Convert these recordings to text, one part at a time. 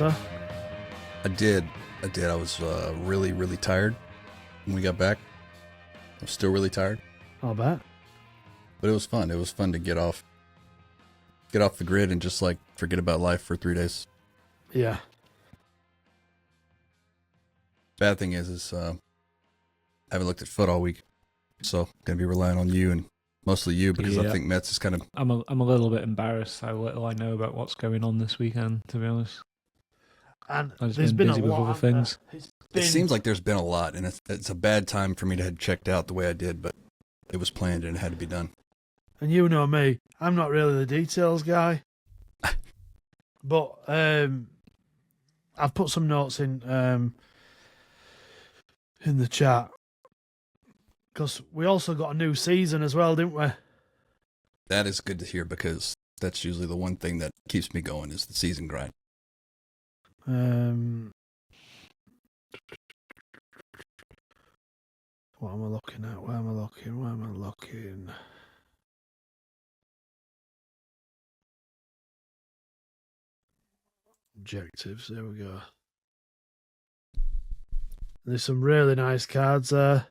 Canata? I did. I was really, really tired when we got back. I was still really tired, I'll bet. but it was fun. It was fun to get off the grid and just like forget about life for 3 days. Yeah. Bad thing is I haven't looked at foot all week, so gonna be relying on you and mostly you because I think Mets is kind of. I'm a little bit embarrassed how little I know about what's going on this weekend, to be honest. And I've just there's been been busy a with lot other of things. It seems like there's been a lot, and it's a bad time for me to have checked out the way I did, but it was planned and it had to be done. And you know me, I'm not really the details guy. But I've put some notes in the chat. Because we also got a new season as well, didn't we? That is good to hear because that's usually the one thing that keeps me going is the season grind. What am I looking at? Where am I looking? Objectives, there we go. There's some really nice cards there.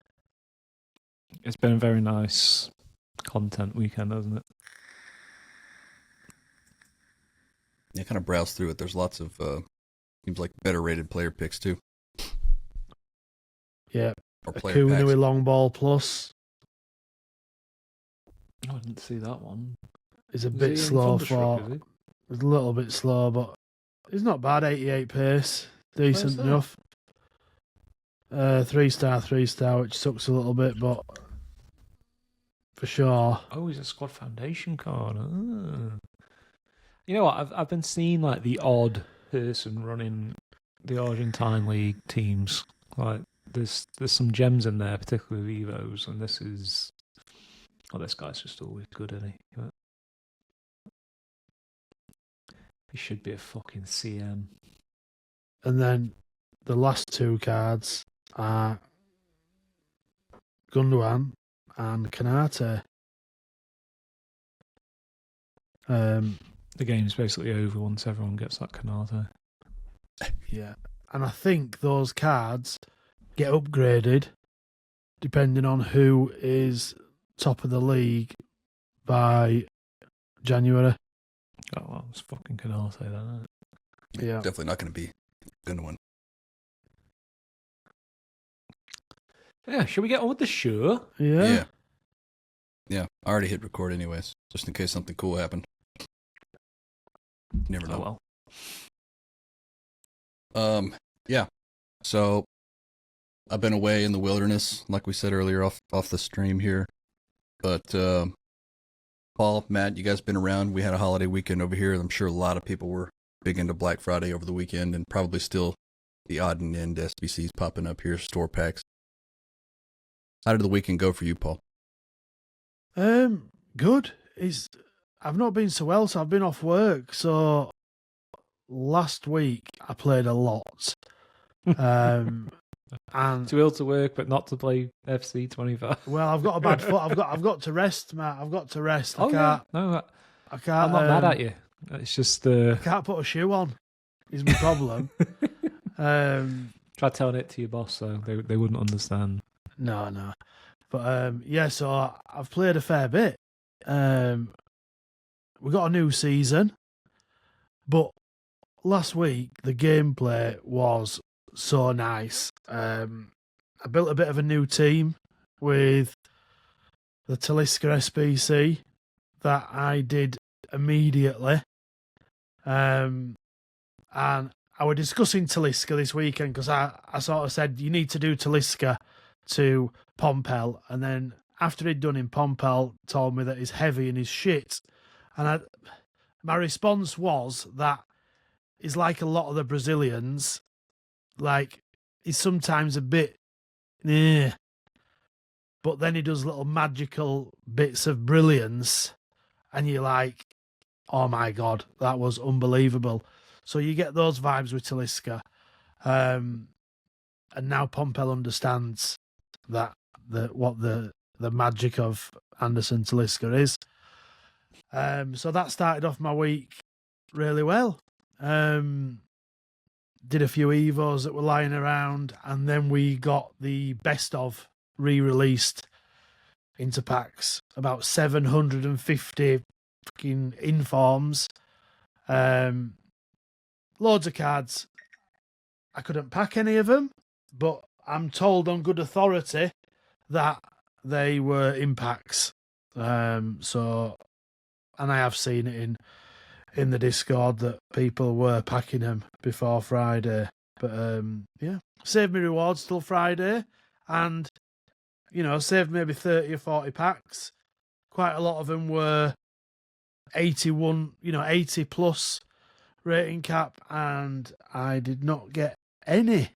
It's been a very nice content weekend, hasn't it? Yeah, kind of browse through it. There's lots of seems like better rated player picks too. Yeah. Or player Acuna with packs. long ball plus Oh, I didn't see that one. is a Is bit he in slow Thunderstruck, for. is he? It's a little bit slow, but it's not bad. 88 pace, decent that? enough. 3-star, which sucks a little bit, but for sure. Oh, he's a Squad Foundation card. Ah. You know what? I've been seeing like the odd person running the Argentine league teams. Like there's some gems in there, particularly Evos, and this is. Oh, this guy's just always good, isn't he? But he should be a fucking CM. And then the last two cards are Gundogan and Canate. The game's basically over once everyone gets that Canate. Yeah. And I think those cards get upgraded depending on who is top of the league by January. Oh, well, it's fucking Canate then, isn't it? Yeah. Definitely not going to be a good one. Yeah, should we get on with the show? Yeah. Yeah. I already hit record anyways, just in case something cool happened. You never know. Oh, well. Yeah. So I've been away in the wilderness, like we said earlier off the stream here. But Paul, Matt, you guys been around. We had a holiday weekend over here. I'm sure a lot of people were big into Black Friday over the weekend and probably still the odd and end SBCs popping up here, store packs. How did the weekend go for you, Paul? Good. I've not been so well, so I've been off work. So last week I played a lot. And Too ill to work, but not to play FC 25. well, I've got a bad foot. I've got to rest, Matt. I've got to rest. Oh, yeah. No, I can't. I'm not mad at you. It's just I can't put a shoe on. Is my problem. Try telling it to your boss, so they wouldn't understand. No. But yeah, so I've played a fair bit. We got a new season, but last week the gameplay was so nice. I built a bit of a new team with the Talisca SPC that I did immediately. And I was discussing Talisca this weekend because I sort of said you need to do Talisca to Pompel, and then after he'd done him, Pompel told me that he's heavy and he's shit. And my response was that he's like a lot of the Brazilians, like he's sometimes a bit, but then he does little magical bits of brilliance, and you're like, oh my God, that was unbelievable. So you get those vibes with Talisca. And now Pompel understands that what the magic of Anderson Talisca is. So that started off my week really well. did a few Evos that were lying around, and then we got the best of re-released into packs. About 750 fucking informs. Loads of cards. I couldn't pack any of them, but I'm told on good authority that they were in packs. So, and I have seen it in the Discord that people were packing them before Friday. But yeah, saved me rewards till Friday, and saved maybe 30 or 40 packs. Quite a lot of them were 81, 80 plus rating cap, and I did not get any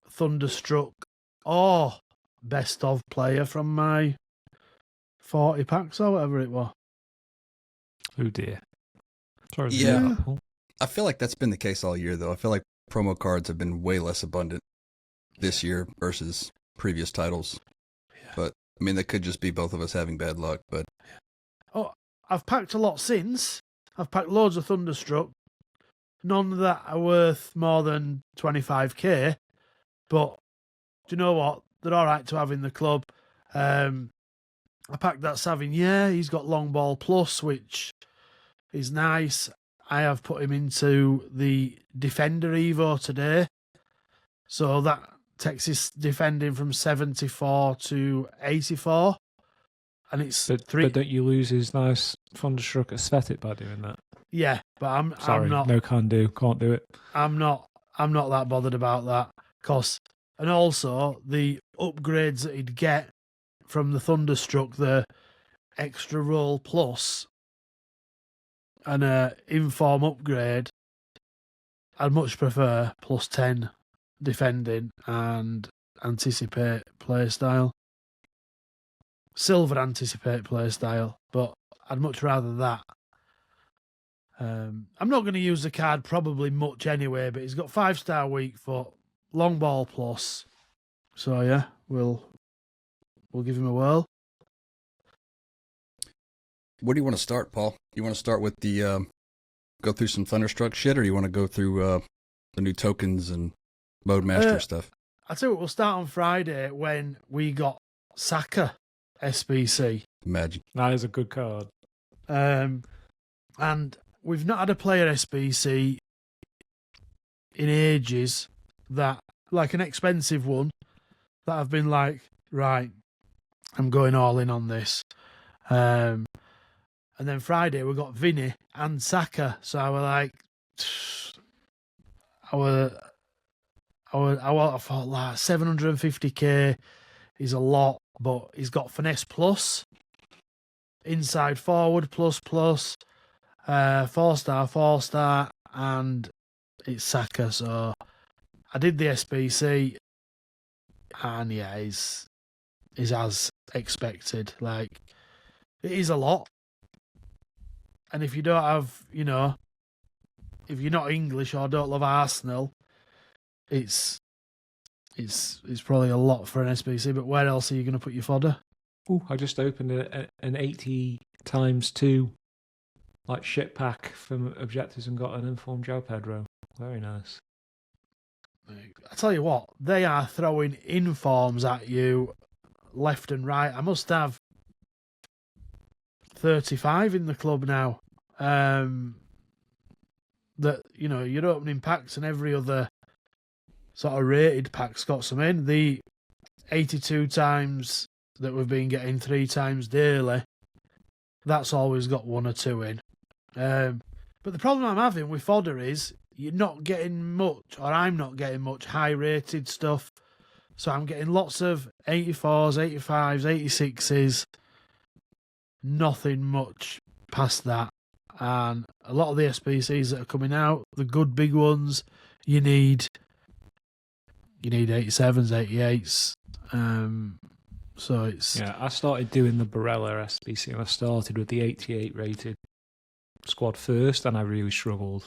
Thunderstruck or best of player from my 40 packs or whatever it was. Oh dear. Sorry to Yeah. hear that, Paul. I feel like that's been the case all year, though. I feel like promo cards have been way less abundant this year versus previous titles. Yeah. But, I mean, that could just be both of us having bad luck, but... Oh, I've packed a lot since. I've packed loads of Thunderstruck. None that are worth more than 25k. But do you know what? They're all right to have in the club. I packed that Savigny. He's got long ball plus, which is nice. I have put him into the Defender Evo today. So that takes his defending from 74 to 84. And it's But don't you lose his nice Thunderstruck aesthetic by doing that? Yeah, but I'm not. No can do. Can't do it. I'm not that bothered about that. And also the upgrades that he'd get from the Thunderstruck, the extra roll plus and a inform upgrade, I'd much prefer plus 10 defending and anticipate playstyle. Silver anticipate playstyle, but I'd much rather that. I'm not going to use the card probably much anyway, but he's got 5-star weak foot, long ball plus. So yeah, we'll give him a whirl. Where do you want to start, Paul? You want to start with the go through some Thunderstruck shit, or do you want to go through the new tokens and Mode Master stuff? I tell you what, we'll start on Friday when we got Saka SBC. Imagine. That is a good card. And we've not had a player SBC in ages that, like an expensive one, that I've been like, right, I'm going all in on this. And then Friday we got Vinny and Saka, so I was like, I thought like 750k is a lot, but he's got finesse plus, inside forward plus, 4-star, and it's Saka. So I did the SBC, and yeah, he's as expected. Like, it is a lot. And if you don't have, if you're not English or don't love Arsenal, it's probably a lot for an SBC. But where else are you going to put your fodder? Oh, I just opened an 80 times 2 like shit pack from Objectives and got an informed Joe Pedro. Very nice. I tell you what, they are throwing informs at you left and right. I must have 35 in the club now. That you're opening packs, and every other sort of rated pack's got some in. The 82 times that we've been getting 3 times daily, that's always got 1 or 2 in. But the problem I'm having with fodder is you're not getting much, or I'm not getting much high rated stuff. So I'm getting lots of 84s, 85s, 86s. Nothing much past that. And a lot of the SBCs that are coming out, the good big ones, you need 87s, 88s. So it's... Yeah, I started doing the Barella SBC, and I started with the 88 rated squad first, and I really struggled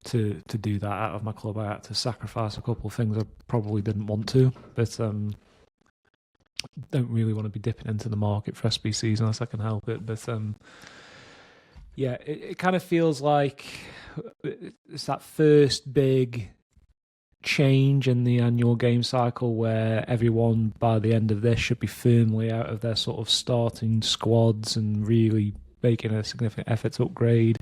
to do that out of my club. I had to sacrifice a couple of things I probably didn't want to, but don't really want to be dipping into the market for SBCs unless I can help it. But Yeah, it kind of feels like it's that first big change in the annual game cycle where everyone by the end of this should be firmly out of their sort of starting squads and really making a significant effort to upgrade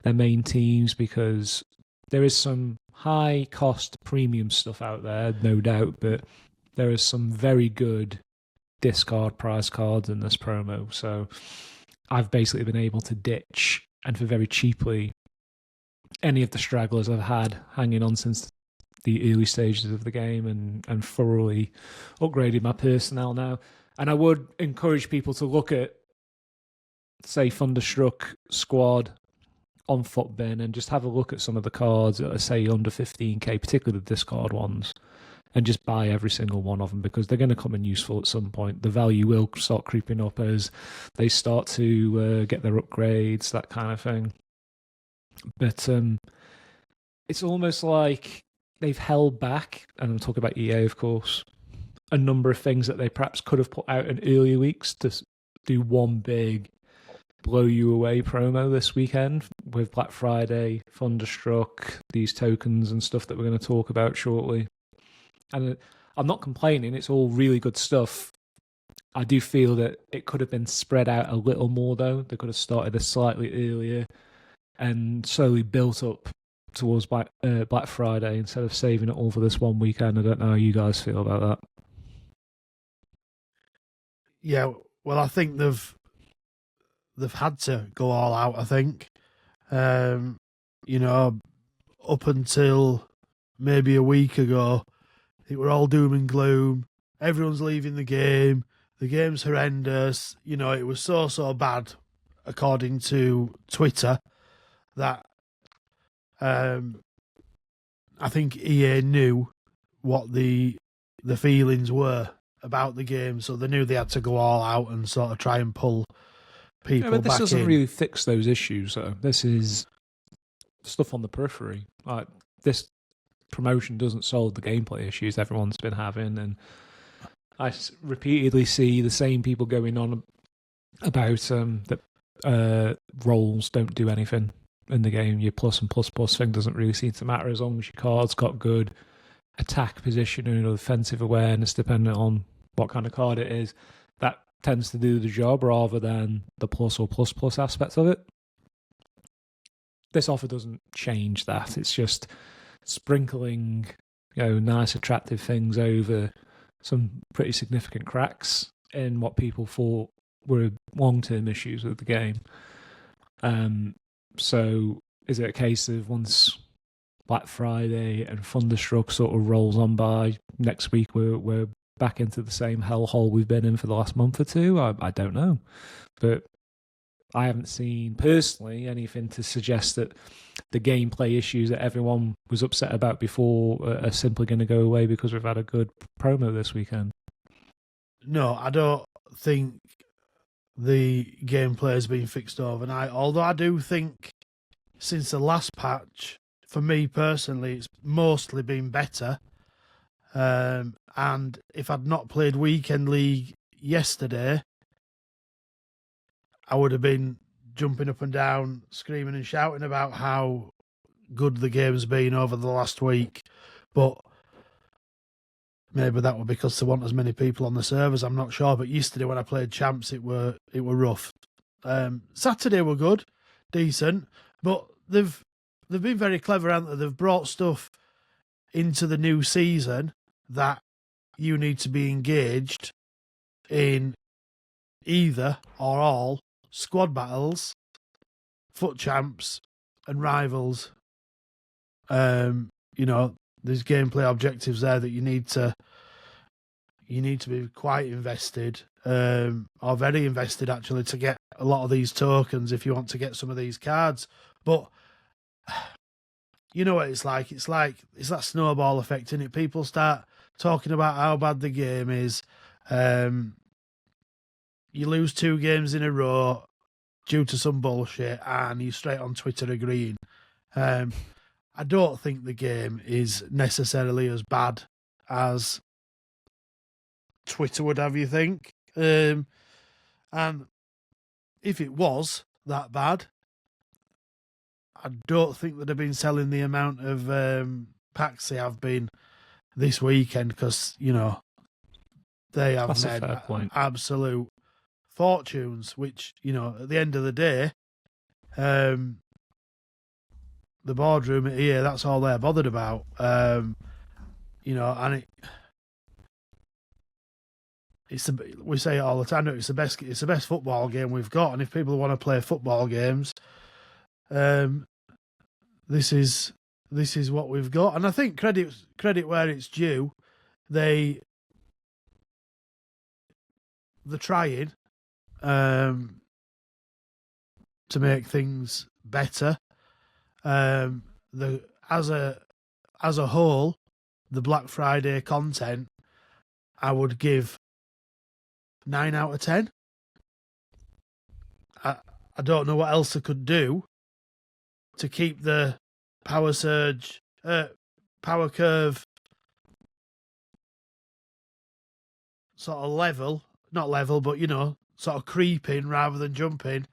their main teams, because there is some high cost premium stuff out there, no doubt, but there is some very good discard prize cards in this promo. So I've basically been able to ditch, and for very cheaply, any of the stragglers I've had hanging on since the early stages of the game, and thoroughly upgraded my personnel now. And I would encourage people to look at, say, Thunderstruck squad on Footbin and just have a look at some of the cards that are, say, under 15k, particularly the discard ones, and just buy every single one of them, because they're going to come in useful at some point. The value will start creeping up as they start to get their upgrades, that kind of thing. But it's almost like they've held back, and I'm talking about EA, of course, a number of things that they perhaps could have put out in earlier weeks to do one big blow you away promo this weekend with Black Friday, Thunderstruck, these tokens and stuff that we're going to talk about shortly. And I'm not complaining, it's all really good stuff. I do feel that it could have been spread out a little more, though. They could have started this slightly earlier and slowly built up towards Black Friday instead of saving it all for this one weekend. I don't know how you guys feel about that. Yeah, well, I think they've had to go all out, I think. Up until maybe a week ago, it were all doom and gloom. Everyone's leaving the game. The game's horrendous. It was so bad, according to Twitter, that I think EA knew what the feelings were about the game, so they knew they had to go all out and sort of try and pull people but this back doesn't in. really fix those issues, though. This is stuff on the periphery. Like, this promotion doesn't solve the gameplay issues everyone's been having, and I repeatedly see the same people going on about that roles don't do anything in the game. Your plus and plus thing doesn't really seem to matter as long as your card's got good attack positioning or defensive awareness, depending on what kind of card it is. That tends to do the job rather than the plus or plus aspects of it. This offer doesn't change that. It's just sprinkling, nice, attractive things over some pretty significant cracks in what people thought were long-term issues with the game. So is it a case of once Black Friday and Thunderstruck sort of rolls on by, next week we're back into the same hellhole we've been in for the last month or two? I don't know. But I haven't seen, personally, anything to suggest that the gameplay issues that everyone was upset about before are simply going to go away because we've had a good promo this weekend. No, I don't think the gameplay has been fixed overnight, although I do think since the last patch, for me personally, it's mostly been better. And if I'd not played Weekend League yesterday, I would have been jumping up and down, screaming and shouting about how good the game's been over the last week. But maybe that was because there weren't as many people on the servers, I'm not sure. But yesterday when I played Champs, it were rough. Saturday were good, decent, but they've been very clever, haven't they? They've brought stuff into the new season that you need to be engaged in either or all squad battles, foot champs, and rivals. There's gameplay objectives there that you need to be quite invested, or very invested actually, to get a lot of these tokens if you want to get some of these cards. But you know what it's like? It's that snowball effect, isn't it? People start talking about how bad the game is. You lose 2 games in a row due to some bullshit, and you're straight on Twitter agreeing. I don't think the game is necessarily as bad as Twitter would have you think. And if it was that bad, I don't think they'd have been selling the amount of packs they have been this weekend because, they have That's a made fair point. absolute fortunes, which, at the end of the day, the boardroom at EA, that's all they're bothered about. And we say it all the time. It's the best football game we've got, and if people want to play football games, this is what we've got. And I think credit where it's due. They're trying to make things better. As a whole, the Black Friday content, I would give 9 out of 10. I don't know what else I could do to keep the power curve sort of level, not level, but sort of creeping rather than jumping,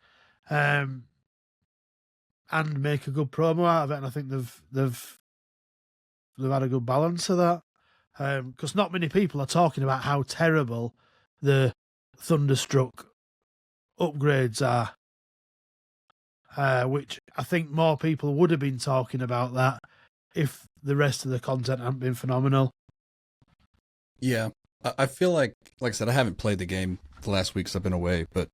and make a good promo out of it. And I think they've had a good balance of that, because not many people are talking about how terrible the Thunderstruck upgrades are, which I think more people would have been talking about that if the rest of the content hadn't been phenomenal. Yeah, I feel like I said, I haven't played the game the last weeks I've been away, but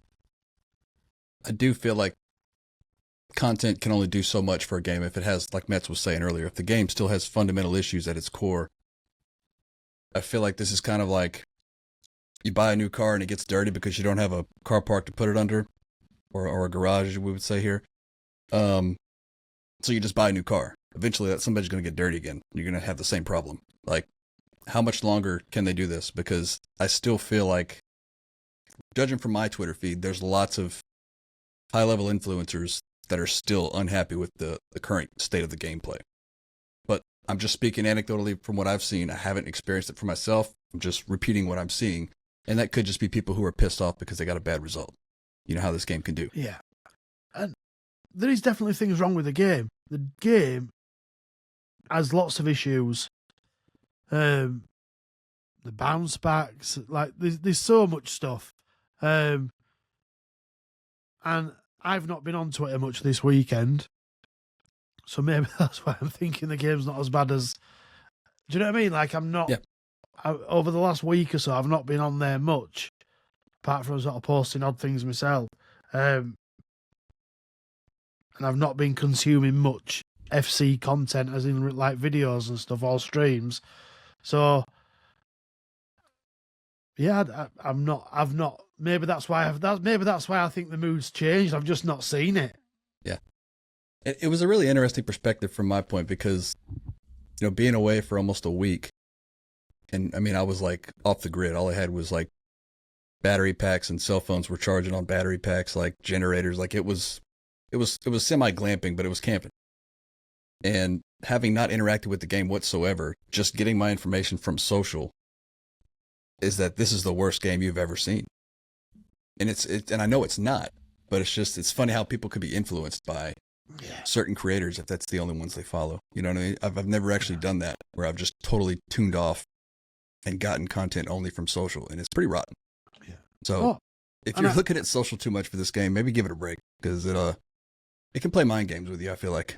I do feel like content can only do so much for a game if it has, like Mets was saying earlier, if the game still has fundamental issues at its core. I feel like this is kind of like you buy a new car and it gets dirty because you don't have a car park to put it under, or a garage, as we would say here. So you just buy a new car. Eventually, somebody's going to get dirty again. You're going to have the same problem. Like, how much longer can they do this? Because I still feel like, judging from my Twitter feed, there's lots of high-level influencers that are still unhappy with the current state of the gameplay. But I'm just speaking anecdotally from what I've seen. I haven't experienced it for myself. I'm just repeating what I'm seeing. And that could just be people who are pissed off because they got a bad result. You know how this game can do. Yeah. And there is definitely things wrong with the game. The game has lots of issues. The bounce backs, like there's so much stuff. And I've not been on Twitter much this weekend, so maybe that's why I'm thinking the game's not as bad as. Do you know what I mean? Like I'm not. Yeah. Over the last week or so, I've not been on there much, apart from sort of posting odd things myself, and I've not been consuming much FC content, as in like videos and stuff, or streams. So yeah, I've not. Maybe that's why I think the mood's changed. I've just not seen it. Yeah, it was a really interesting perspective from my point because, being away for almost a week, and I mean, I was like off the grid. All I had was like battery packs, and cell phones were charging on battery packs, like generators. Like it was semi glamping, but it was camping. And having not interacted with the game whatsoever, just getting my information from social, is that this is the worst game you've ever seen. And and I know it's not, but it's funny how people could be influenced by certain creators if that's the only ones they follow. You know what I mean? I've never actually done that, where I've just totally tuned off and gotten content only from social, and it's pretty rotten. Yeah. So if you're looking at social too much for this game, maybe give it a break, because it can play mind games with you, I feel like.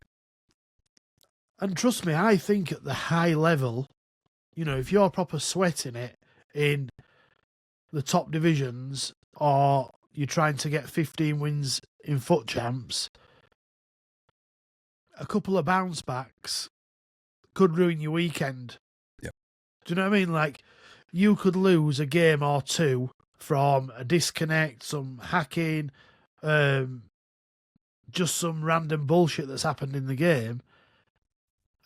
And trust me, I think at the high level, if you're proper sweating it in the top divisions, or you're trying to get 15 wins in foot champs, a couple of bounce backs could ruin your weekend. Yep. Do you know what I mean? Like, you could lose a game or two from a disconnect, some hacking, just some random bullshit that's happened in the game,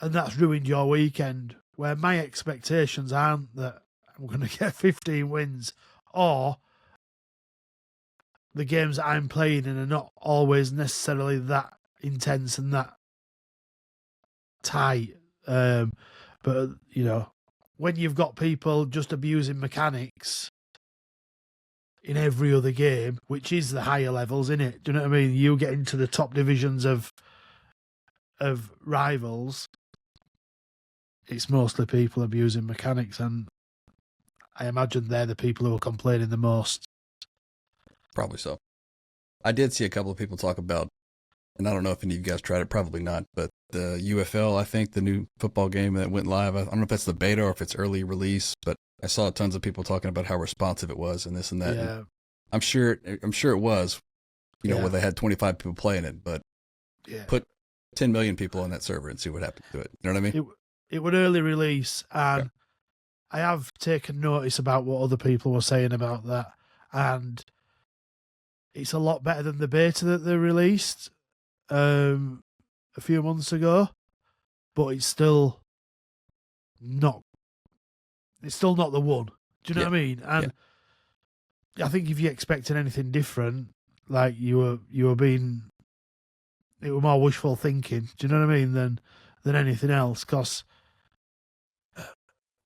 and that's ruined your weekend. Where my expectations aren't that I'm going to get 15 wins, or the games that I'm playing in are not always necessarily that intense and that tight. But, when you've got people just abusing mechanics in every other game, which is the higher levels, innit? Do you know what I mean? You get into the top divisions of of rivals, it's mostly people abusing mechanics, and I imagine they're the people who are complaining the most. Probably so. I did see a couple of people talk about, and I don't know if any of you guys tried it, probably not, but the UFL, I think, the new football game that went live, I don't know if that's the beta or if it's early release, but I saw tons of people talking about how responsive it was and this and that. Yeah. And I'm sure it was, where they had 25 people playing it, but put 10 million people on that server and see what happened to it. You know what I mean? It would early release, and I have taken notice about what other people were saying about that, and it's a lot better than the beta that they released a few months ago, but it's still not the one. Do you know what I mean? And I think if you're expecting anything different, like you were being, it were more wishful thinking. Do you know what I mean? Than anything else, because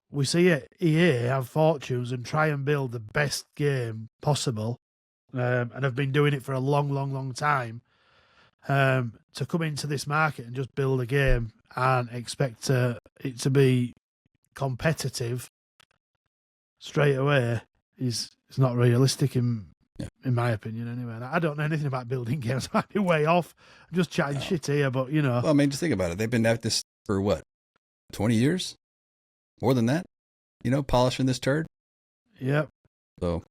we see EA have fortunes and try and build the best game possible, and have been doing it for a long, long, long time. To come into this market and just build a game and expect it to be competitive straight away is not realistic in my opinion. Anyway, I don't know anything about building games. I might be way off. I'm just chatting shit here, but Well, I mean, just think about it. They've been at this for what, 20 years? More than that? Polishing this turd? Yep. So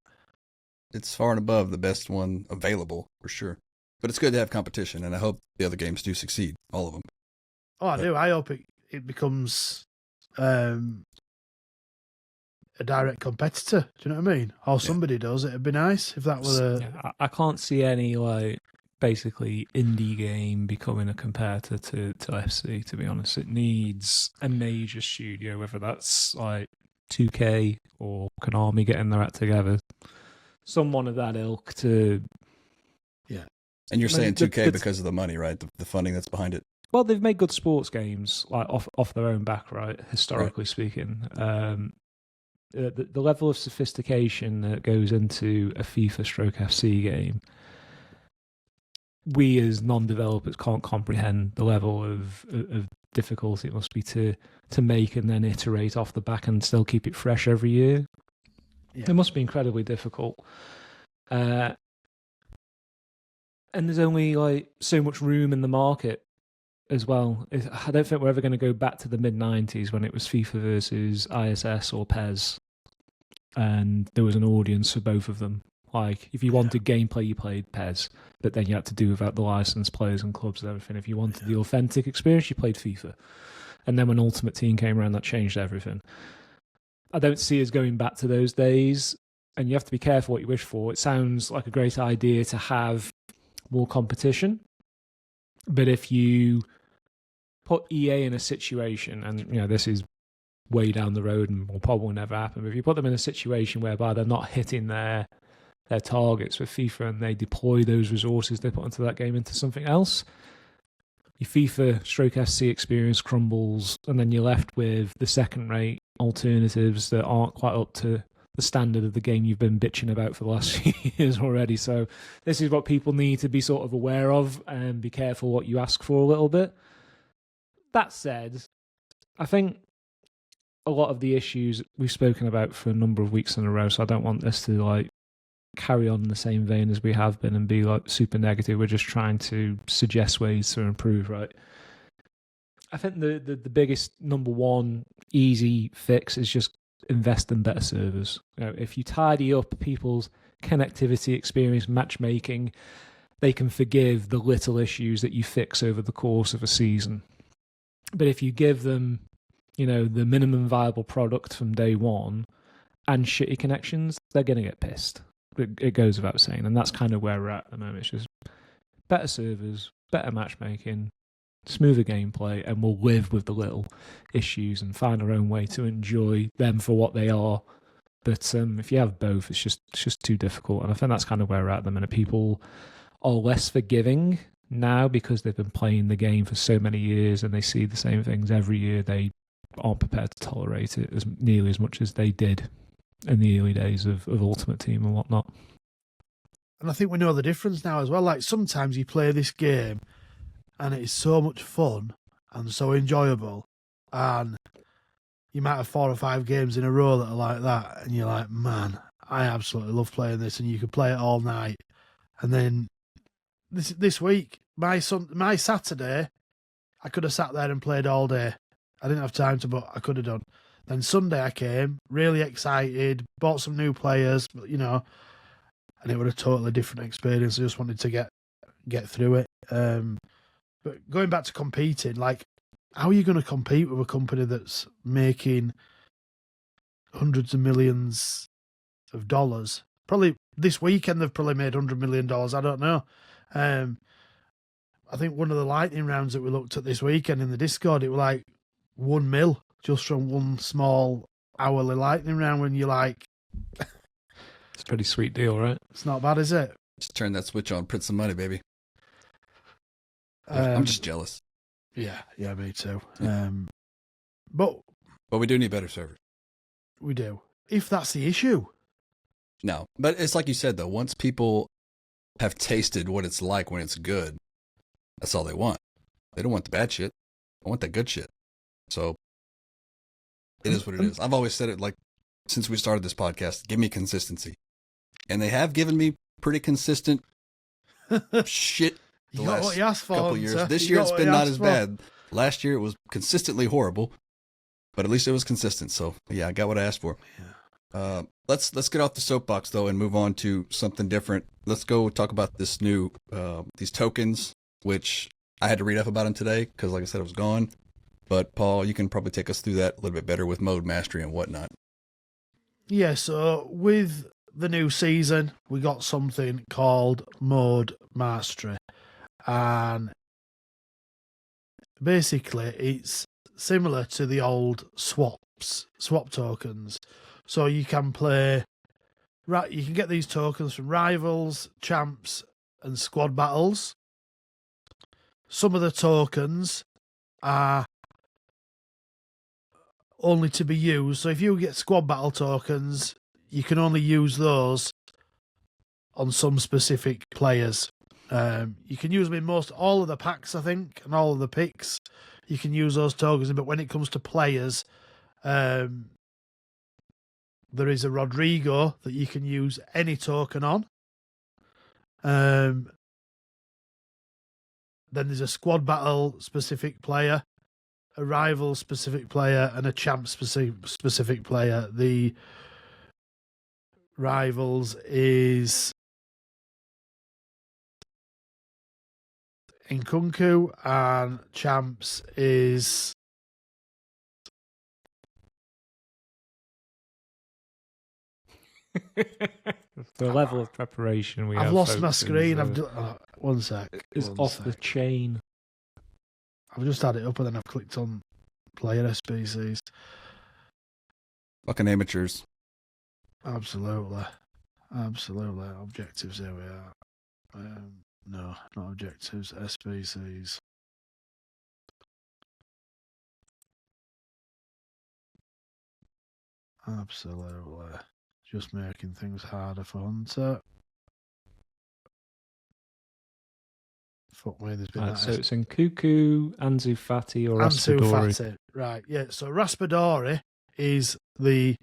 it's far and above the best one available, for sure. But it's good to have competition, and I hope the other games do succeed, all of them. Oh, I do. I hope it becomes a direct competitor. Do you know what I mean? Or somebody does. It'd be nice if that were I can't see any, basically indie game becoming a competitor to FC, to be honest. It needs a major studio, whether that's 2K or Konami getting their act together. Someone of that ilk to... Yeah. And you're saying 2K because of the money, right? The funding that's behind it. Well, they've made good sports games, off their own back, right? Historically speaking. The level of sophistication that goes into a FIFA stroke FC game, we as non-developers can't comprehend the level of difficulty it must be to make and then iterate off the back and still keep it fresh every year. Yeah. It must be incredibly difficult. And there's only so much room in the market as well. I don't think we're ever going to go back to the mid-90s when it was FIFA versus ISS or PES, and there was an audience for both of them. If you wanted gameplay, you played PES, but then you had to do without the licensed players and clubs and everything. If you wanted the authentic experience, you played FIFA. And then when Ultimate Team came around, that changed everything. I don't see us going back to those days, and you have to be careful what you wish for. It sounds like a great idea to have more competition, but if you put EA in a situation, and this is way down the road and will probably never happen, but if you put them in a situation whereby they're not hitting their targets with FIFA and they deploy those resources they put into that game into something else, your FIFA stroke SC experience crumbles, and then you're left with the second-rate alternatives that aren't quite up to the standard of the game you've been bitching about for the last few years already. So this is what people need to be sort of aware of, and be careful what you ask for a little bit. That said, I think a lot of the issues we've spoken about for a number of weeks in a row, so I don't want this to carry on in the same vein as we have been and be super negative. We're just trying to suggest ways to improve, right? I think the biggest number one easy fix is just invest in better servers. If you tidy up people's connectivity experience, matchmaking, they can forgive the little issues that you fix over the course of a season. But if you give them, the minimum viable product from day one and shitty connections, they're going to get pissed. It goes without saying, and that's kind of where we're at the moment. It's just better servers, better matchmaking, smoother gameplay, and we'll live with the little issues and find our own way to enjoy them for what they are. But if you have both, it's just too difficult, and I think that's kind of where we're at the minute. People are less forgiving now because they've been playing the game for so many years and they see the same things every year. They aren't prepared to tolerate it nearly as much as they did in the early days of Ultimate Team and whatnot. And I think we know the difference now as well. Sometimes you play this game and it is so much fun and so enjoyable. And you might have 4 or 5 games in a row that are like that, and you're like, man, I absolutely love playing this, and you could play it all night. And then this week, my Saturday, I could have sat there and played all day. I didn't have time to, but I could have done. Then Sunday I came, really excited, bought some new players, you know, and it was a totally different experience. I just wanted to get through it. But going back to competing, like, how are you going to compete with a company that's making hundreds of millions of dollars? Probably this weekend they've probably made $100 million. I don't know. I think one of the lightning rounds that we looked at this weekend in the Discord, it was like 1 mil just from one small hourly lightning round. When you're like, it's a pretty sweet deal, right? It's not bad, is it? Just turn that switch on, print some money, baby. I'm just jealous. Yeah, me too. Yeah. But we do need better servers. We do. If that's the issue. No, but it's like you said, though. Once people have tasted what it's like when it's good, that's all they want. They don't want the bad shit. They want that good shit. So it is what it is. I've always said it, like, since we started this podcast, give me consistency. And they have given me pretty consistent shit the last what you asked for, couple years. Hunter. This You year got it's what been you not asked as for. bad. Last year it was consistently horrible, but at least it was consistent. So yeah, I got what I asked for. Yeah. Let's get off the soapbox though and move on to something different. Let's go talk about this new these tokens, which I had to read up about them today because, like I said, it was gone. But Paul, you can probably take us through that a little bit better with mode mastery and whatnot. Yeah, so with the new season, we got something called Mode Mastery. And basically, it's similar to the old swap tokens. So you can play, you can get these tokens from rivals, champs, and squad battles. Some of the tokens are only to be used. So if you get squad battle tokens, you can only use those on some specific players. You can use them in all of the packs, I think, and all of the picks. You can use those tokens, but when it comes to players, there is a Rodrigo that you can use any token on. Then there's a squad battle specific player, a rival specific player, and a champ specific player. The rivals is Nkunku, and champs is the level of preparation we have. I've lost my folks, screen. is, I've one sec. is One off sec. the chain. I've just had it up and then I've clicked on player SPCs. Fucking amateurs. Absolutely. Objectives, here we are. No, not objectives, SPCs. Absolutely. Just making things harder for Hunter. Fuck me, there's been Right, that. so it's Nkunku, Ansu Fati, or Ansu Raspadori. Fati. Right, yeah. So Raspadori is the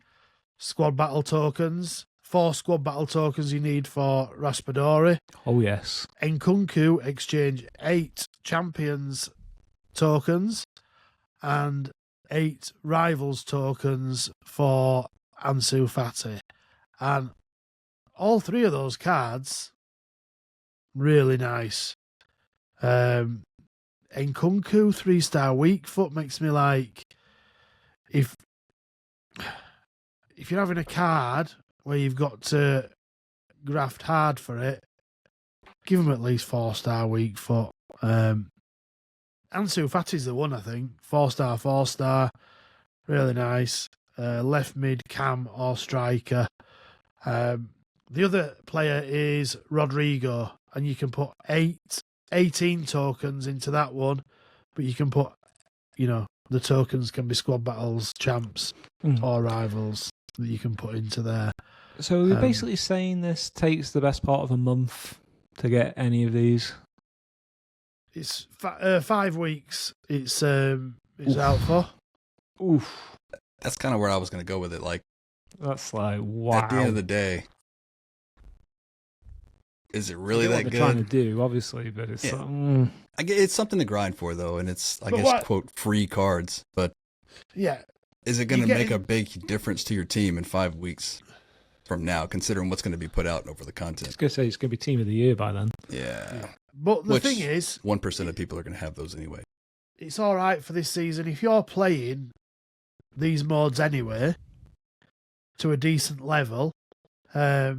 squad battle tokens. 4 squad battle tokens you need for Raspadori. Oh yes. Nkunku exchange 8 champions tokens and 8 rivals tokens for Ansu Fati. And all 3 of those cards, really nice. Nkunku 3-star weak foot makes me like, if you're having a card where you've got to graft hard for it, give him at least 4-star weak foot. Ansu Fati's the one, I think. 4-star, 4-star. Really nice. Left mid, cam, or striker. The other player is Rodrigo, and you can put 18 tokens into that one, but you can put, the tokens can be squad battles, champs, or rivals that you can put into there. So we're basically saying this takes the best part of a month to get any of these. It's 5 weeks. It's out for. Oof. That's kind of where I was going to go with it. Like, That's like, wow. at the end of the day, is it really I get that what they're trying to good? do, obviously, but it's Yeah. like, I get it's something to grind for though, and it's I But guess what- quote free cards. But Yeah, is it going to You make get a big difference to your team in 5 weeks from now, considering what's going to be put out over the I was content? going to say it's going to be team of the year by then. Yeah, but the Which- thing is, 1% of people are going to have those anyway. it's all right for this season if you're playing these modes anyway to a decent level. Yeah.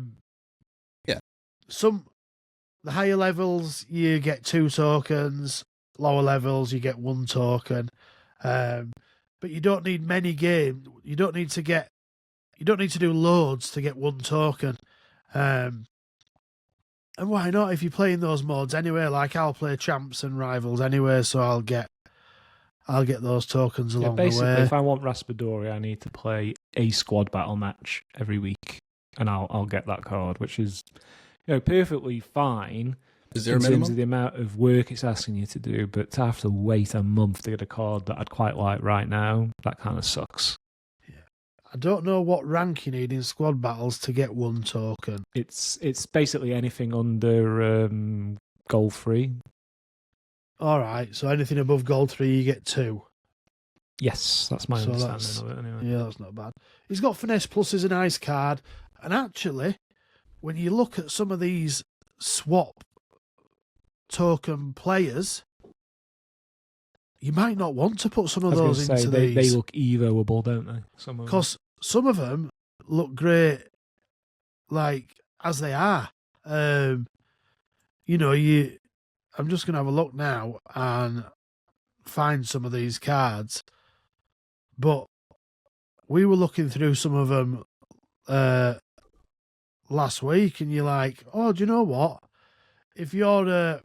The higher levels you get 2 tokens, lower levels you get 1 token. But you don't need many games. You don't need to do loads to get 1 token. And why not if you're playing those modes anyway? Like I'll play champs and rivals anyway, so I'll get those tokens Yeah, along the basically, way. if I want Raspadori, I need to play a squad battle match every week, and I'll get that card, which is perfectly fine Is there in a terms minimum? of the amount of work it's asking you to do. But to have to wait a month to get a card that I'd quite like right now, that kind of sucks. I don't know what rank you need in squad battles to get 1 token. It's basically anything under goal 3. All right, so anything above gold 3, you get 2. Yes, that's my So understanding that's- of it. Anyway. Yeah, that's not bad. He's got Finesse Plus as a nice card. And actually, when you look at some of these swap token players, you might not want to put some I of was those going to say into they these. look evoable, don't they? Some of them. Because some of them look great, like, as they are. I'm just going to have a look now and find some of these cards. But we were looking through some of them last week, and you're like, oh, do you know what? If you're a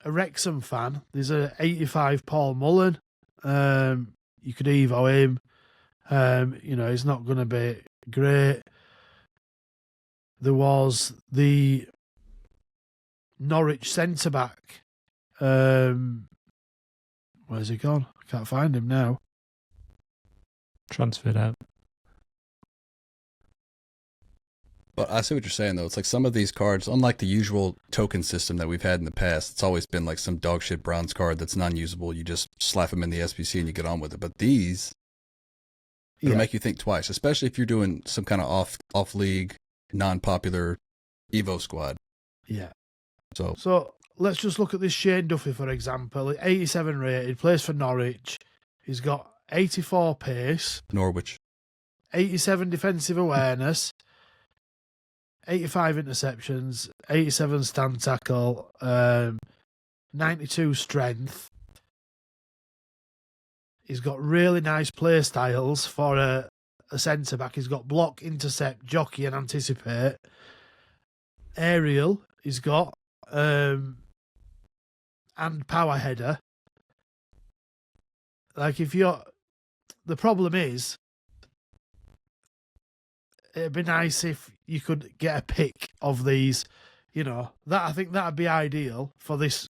Wrexham fan, there's a 85 Paul Mullen. You could Evo him. He's not going to be great. There was the Norwich centre-back. Where's he gone? I can't find him now. Transferred out. But I see what you're saying, though. It's like some of these cards, unlike the usual token system that we've had in the past, it's always been like some dog shit bronze card that's non-usable. You just slap them in the SBC and you get on with it. But these, it'll make you think twice, especially if you're doing some kind of off-league, non-popular Evo squad. Yeah. So Let's just look at this Shane Duffy, for example. 87 rated, plays for Norwich. He's got 84 pace, Norwich. 87 defensive awareness, 85 interceptions, 87 stand tackle, 92 strength. He's got really nice play styles for a centre-back. He's got block, intercept, jockey and anticipate. Aerial, he's got, and power header. Like, the problem is, it'd be nice if you could get a pick of these, I think that'd be ideal for this.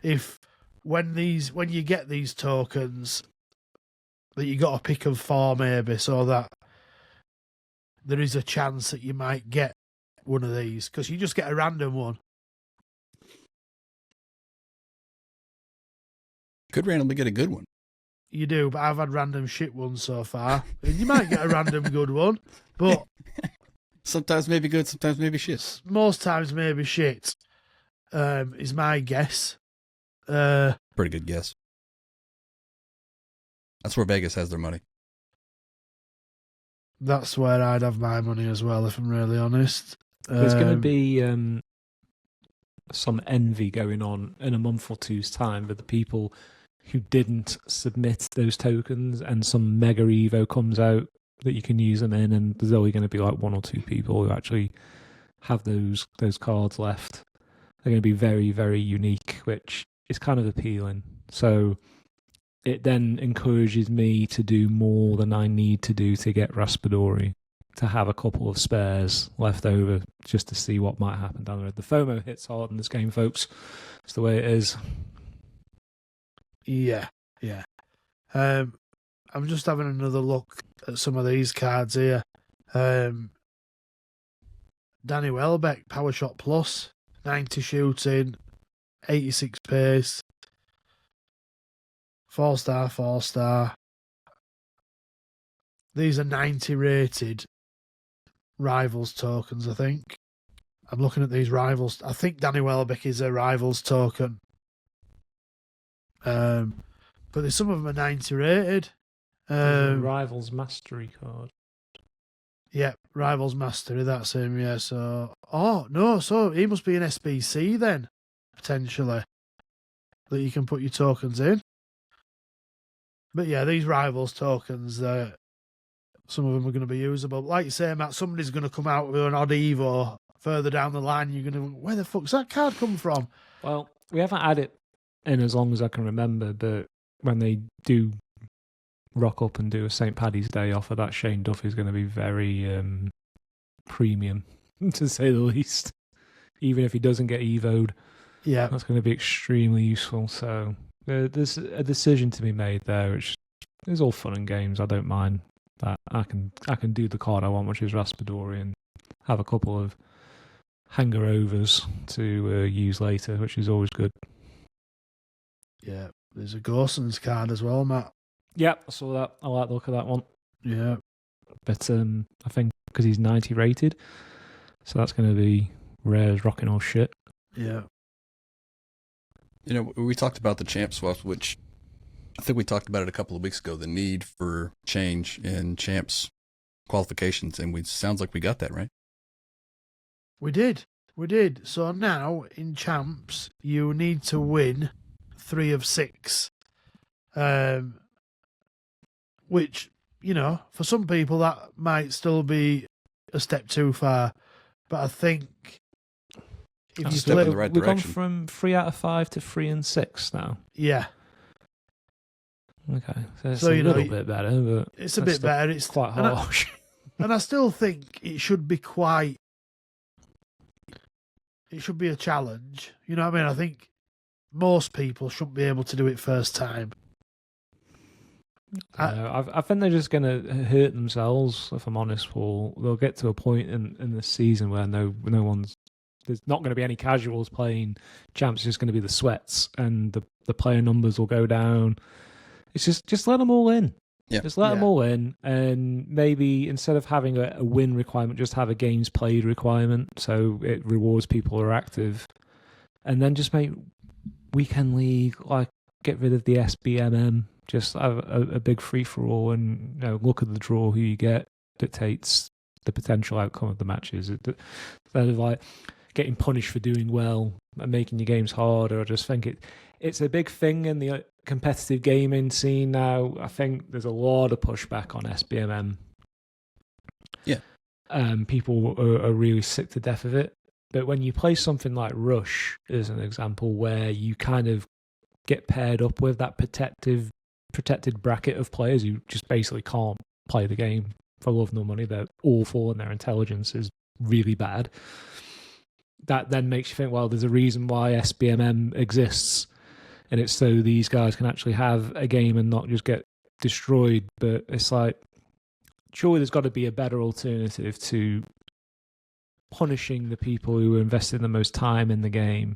If when you get these tokens, that you got a pick of 4 maybe, so that there is a chance that you might get one of these, because you just get a random one. Could randomly get a good one. You do, but I've had random shit ones so far. And you might get a random good one, but Sometimes maybe good, sometimes maybe shit. most times maybe shit, is my guess. Uh, Pretty good guess. That's where Vegas has their money. That's where I'd have my money as well, if I'm really honest. There's going to be some envy going on in a month or two's time with the people who didn't submit those tokens, and some mega Evo comes out that you can use them in, and there's only going to be like 1 or 2 people who actually have those cards left. They're going to be very, very unique, which is kind of appealing. So it then encourages me to do more than I need to do to get Raspadori, to have a couple of spares left over just to see what might happen down the road. The FOMO hits hard in this game, folks. It's the way it is. Yeah, yeah. I'm just having another look at some of these cards here. Danny Welbeck, Power Shot Plus, 90 shooting, 86 pace, 4-star, 4-star. These are 90 rated Rivals tokens, I think. I'm looking at these Rivals. I think Danny Welbeck is a Rivals token. But there's some of them are 90 rated. There's a Rivals Mastery card. Yeah, Rivals Mastery, that's him, yeah. So, so he must be an SBC then, potentially, that you can put your tokens in. But yeah, these Rivals tokens, some of them are going to be usable. Like you say, Matt, somebody's going to come out with an odd Evo further down the line. You're going to, where the fuck's that card come from? Well, we haven't had it in as long as I can remember, but when they do rock up and do a St. Paddy's Day offer, that Shane Duffy is going to be very premium, to say the least. Even if he doesn't get Evo'd, yeah, that's going to be extremely useful. So there's a decision to be made there, which is all fun and games. I don't mind that. I can do the card I want, which is Raspadori, and have a couple of hanger overs to use later, which is always good. Yeah, there's a Gorson's card as well, Matt. Yep, I saw that. I like the look of that one. Yeah. But I think because he's 90 rated, so that's going to be rare as rocking all shit. Yeah. You know, we talked about the champ swaps, which I think we talked about it a couple of weeks ago, the need for change in champs qualifications, and sounds like we got that, right? We did. So now, in champs, you need to win 3 of 6. Which, you know, for some people that might still be a step too far. But I think if That's you a step play, in the right We've gone direction. from 3 out of 5 to 3 and 6 now. yeah, Okay, so it's So, a you know, little bit better, but it's a that's bit still better. It's quite and I- harsh. And I still think it should be quite. It should be a challenge. You know what I mean? I think most people shouldn't be able to do it first time. I think they're just going to hurt themselves, if I'm honest, Paul. They'll get to a point in the season where no one's... There's not going to be any casuals playing champs. It's just going to be the sweats, and the player numbers will go down. It's just let them all in. Yeah. Just let them Yeah. all in, and maybe instead of having a win requirement, just have a games played requirement, so it rewards people who are active. And then just make weekend league, like, get rid of the SBMM. Just have a big free-for-all, and look at the draw. Who you get dictates the potential outcome of the matches. Instead of like getting punished for doing well and making your games harder, I just think it's a big thing in the competitive gaming scene now. I think there's a lot of pushback on SBMM. Yeah. People are really sick to death of it. But when you play something like Rush, as an example, where you kind of get paired up with that protected bracket of players who just basically can't play the game for love nor money, they're awful and their intelligence is really bad. That then makes you think, well, there's a reason why SBMM exists, and it's so these guys can actually have a game and not just get destroyed. But it's like, surely there's got to be a better alternative to punishing the people who invested the most time in the game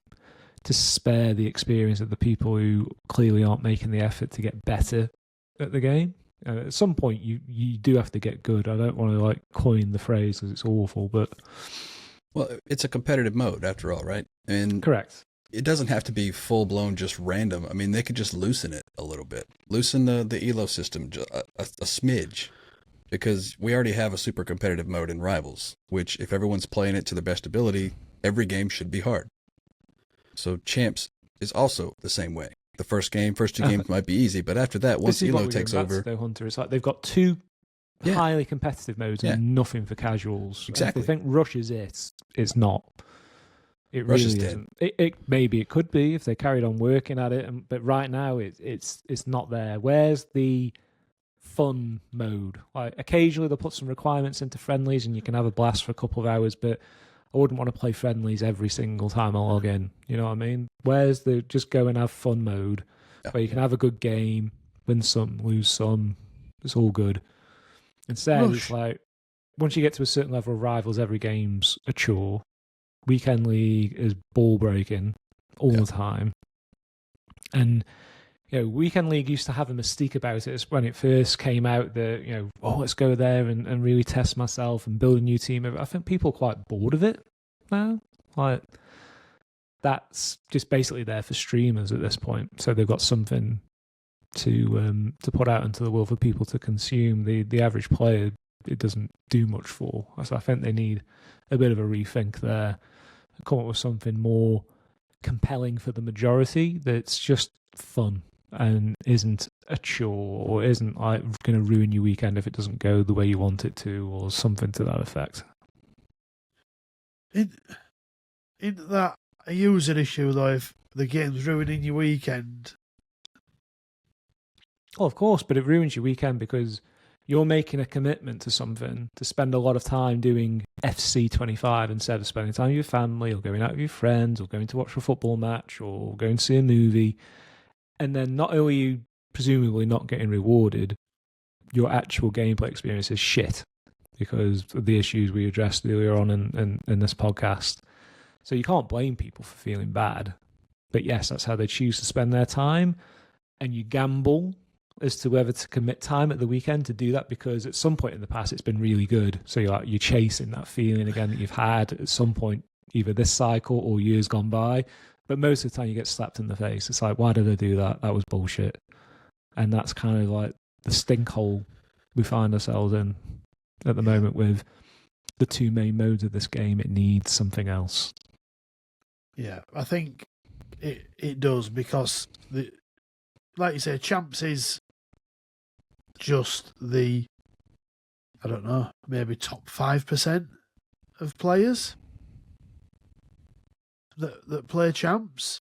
to spare the experience of the people who clearly aren't making the effort to get better at the game. At some point, you do have to get good. I don't want to like coin the phrase because it's awful, but Well, it's a competitive mode after all, right? And correct. it doesn't have to be full blown, just random. I mean, they could just loosen it a little bit, loosen the elo system a smidge, because we already have a super competitive mode in Rivals, which if everyone's playing it to their best ability, every game should be hard. So Champs is also the same way. The first 2 games might be easy, but after that, once This is what elo we're takes going back over, to, though, Hunter. It's like they've got 2 Yeah. highly competitive modes Yeah. and nothing for casuals. Exactly. If they think Rush is it, it's not. It Rush really is dead. isn't. It maybe it could be if they carried on working at it, but right now it's not there. Where's the fun mode? Like occasionally they'll put some requirements into friendlies and you can have a blast for a couple of hours, but I wouldn't want to play friendlies every single time I log in. You know what I mean? Where's the just go and have fun mode where you can have a good game, win some, lose some. It's all good. Instead, Rush. it's like once you get to a certain level of rivals, every game's a chore. Weekend league is ball breaking all the time, and weekend league used to have a mystique about it. It's when it first came out that let's go there and really test myself and build a new team. I think people are quite bored of it now. Like that's just basically there for streamers at this point, so they've got something to put out into the world for people to consume. The average player, it doesn't do much for. So I think they need a bit of a rethink there, come up with something more compelling for the majority that's just fun and isn't a chore or isn't like going to ruin your weekend if it doesn't go the way you want it to, or something to that effect. In that a user issue though, if the game's ruining your weekend. Oh, of course, but it ruins your weekend because you're making a commitment to something to spend a lot of time doing FC 25 instead of spending time with your family or going out with your friends or going to watch a football match or going to see a movie. And then not only are you presumably not getting rewarded, your actual gameplay experience is shit because of the issues we addressed earlier on in this podcast. So you can't blame people for feeling bad. But yes, that's how they choose to spend their time. And you gamble as to whether to commit time at the weekend to do that because at some point in the past it's been really good. So you're chasing that feeling again that you've had at some point, either this cycle or years gone by. But most of the time you get slapped in the face. It's like, why did I do that? That was bullshit. And that's kind of like the stink hole we find ourselves in at the moment with the two main modes of this game. It needs something else. Yeah, I think it does because, like you say, Champs is just the, I don't know, maybe top 5% of players that play Champs.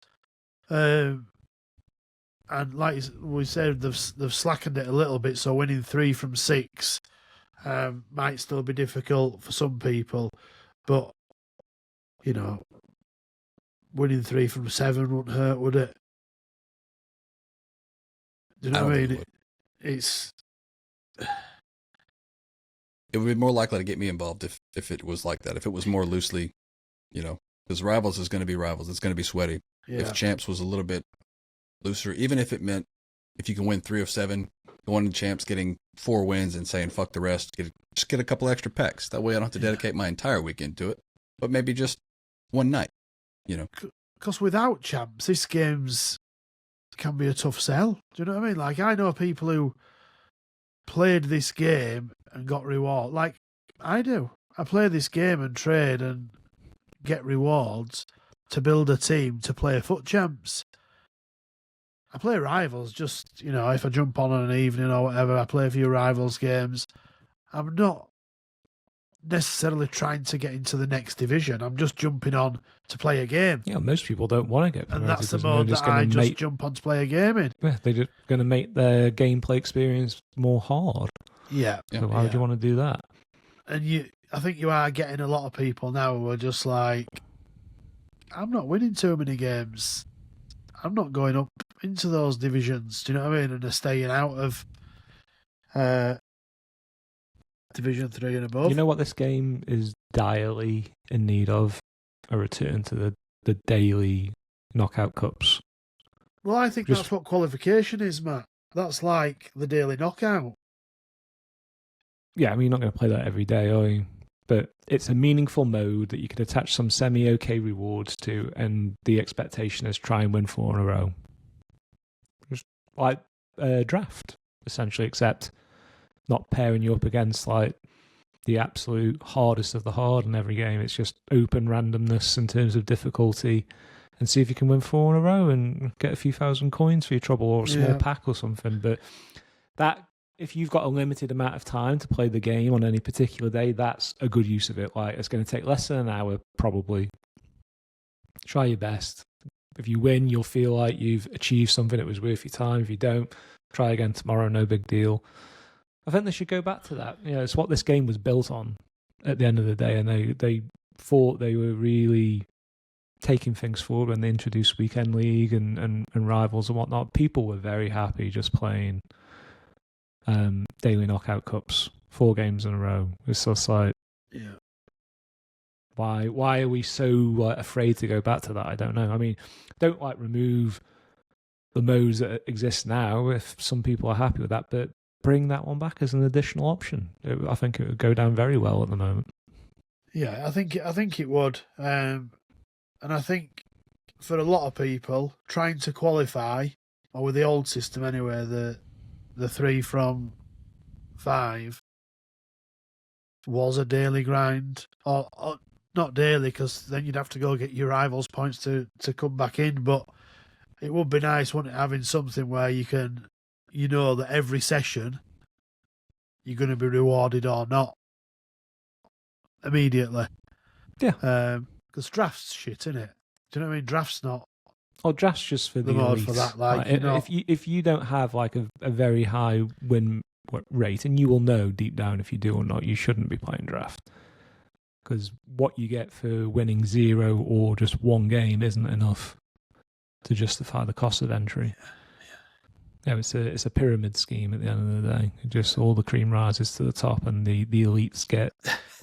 And like we said, they've slackened it a little bit, so winning 3 from 6 might still be difficult for some people, but, winning 3 from 7 wouldn't hurt, would it? Do you know what I mean? It would be more likely to get me involved if it was like that. If it was more loosely, because Rivals is going to be Rivals. It's going to be sweaty. Yeah. If Champs was a little bit looser, even if it meant if you can win 3 of 7, going to Champs, getting 4 wins and saying fuck the rest, just get a couple extra pecks. That way I don't have to dedicate my entire weekend to it, but maybe just one night, Because without Champs, this game's can be a tough sell. Do you know what I mean? Like, I know people who played this game and got reward. Like, I do. I play this game and trade and get rewards to build a team to play Foot Champs. I play Rivals just, if I jump on an evening or whatever, I play a few Rivals games. I'm not necessarily trying to get into the next division. I'm just jumping on to play a game. Yeah, most people don't want to get promoted. And that's the mode that I just jump on to play a game in. Yeah, they're just going to make their gameplay experience more hard. Yeah. So why would you want to do that? And I think you are getting a lot of people now who are just like, I'm not winning too many games. I'm not going up into those divisions. Do you know what I mean? And they're staying out of Division 3 and above. You know what this game is direly in need of? A return to the daily knockout cups. Well, I think that's what qualification is, Matt. That's like the daily knockout. Yeah, I mean, you're not going to play that every day, are you? But it's a meaningful mode that you could attach some semi-okay rewards to, and the expectation is try and win 4 in a row. Just like a draft, essentially, except not pairing you up against like the absolute hardest of the hard in every game. It's just open randomness in terms of difficulty, and see if you can win 4 in a row and get a few thousand coins for your trouble or a small pack or something. But that, if you've got a limited amount of time to play the game on any particular day, that's a good use of it. Like, it's going to take less than an hour, probably. Try your best. If you win, you'll feel like you've achieved something that was worth your time. If you don't, try again tomorrow, no big deal. I think they should go back to that. It's what this game was built on at the end of the day, and they thought they were really taking things forward when they introduced Weekend League and Rivals and whatnot, people were very happy just playing daily knockout cups 4 games in a row. It's just like, Yeah. why are we so afraid to go back to that? I don't know. I mean, don't remove the modes that exist now if some people are happy with that, but bring that one back as an additional option. I think it would go down very well at the moment. Yeah, I think it would, and I think for a lot of people trying to qualify, or with the old system anyway, the 3 from 5 was a daily grind, or not daily because then you'd have to go get your rivals points to come back in. But it would be nice, wouldn't it, having something where you can, you know, that every session you're going to be rewarded or not immediately. Yeah. Because draft's shit, isn't it? Do you know what I mean? Draft's not. Oh, draft's just for the mode elite. for that. Like, you know, if you don't have like a very high win rate, and you will know deep down if you do or not, you shouldn't be playing draft. Because what you get for winning 0 or just 1 game isn't enough to justify the cost of entry. Yeah, it's a pyramid scheme at the end of the day. Just all the cream rises to the top, and the elites get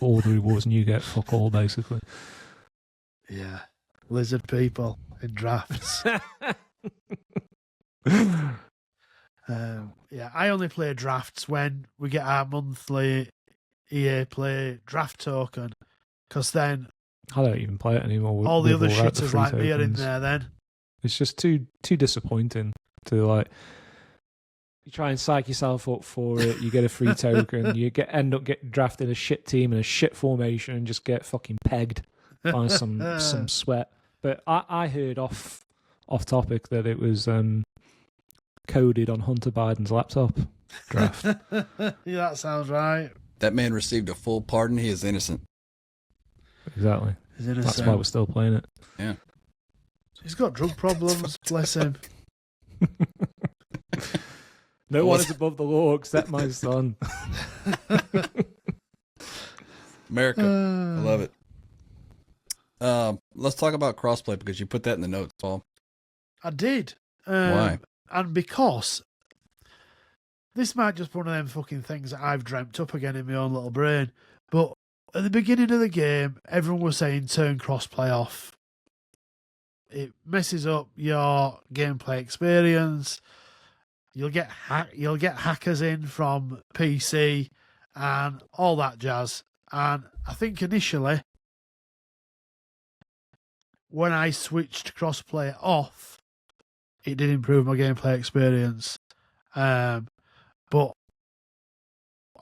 all the rewards, and you get fuck all, basically. Yeah, lizard people in drafts. Yeah, I only play drafts when we get our monthly EA Play draft token, because then I don't even play it anymore. all the other without shitters free like me are in tokens. there then. It's just too disappointing to like. You try and psych yourself up for it. You get a free token. You end up getting drafted a shit team in a shit formation and just get fucking pegged by some sweat. But I heard off topic that it was coded on Hunter Biden's laptop draft. Yeah, that sounds right. That man received a full pardon. He is innocent. Exactly. He's innocent. That's why we're still playing it. Yeah. He's got drug problems, bless him. No one is above the law except my son. America. I love it. Let's talk about crossplay because you put that in the notes, Paul. I did. Why? And because this might just be one of them fucking things that I've dreamt up again in my own little brain. But at the beginning of the game, everyone was saying turn crossplay off. It messes up your gameplay experience. You'll get hackers in from PC and all that jazz. And I think initially, when I switched crossplay off, it did improve my gameplay experience. But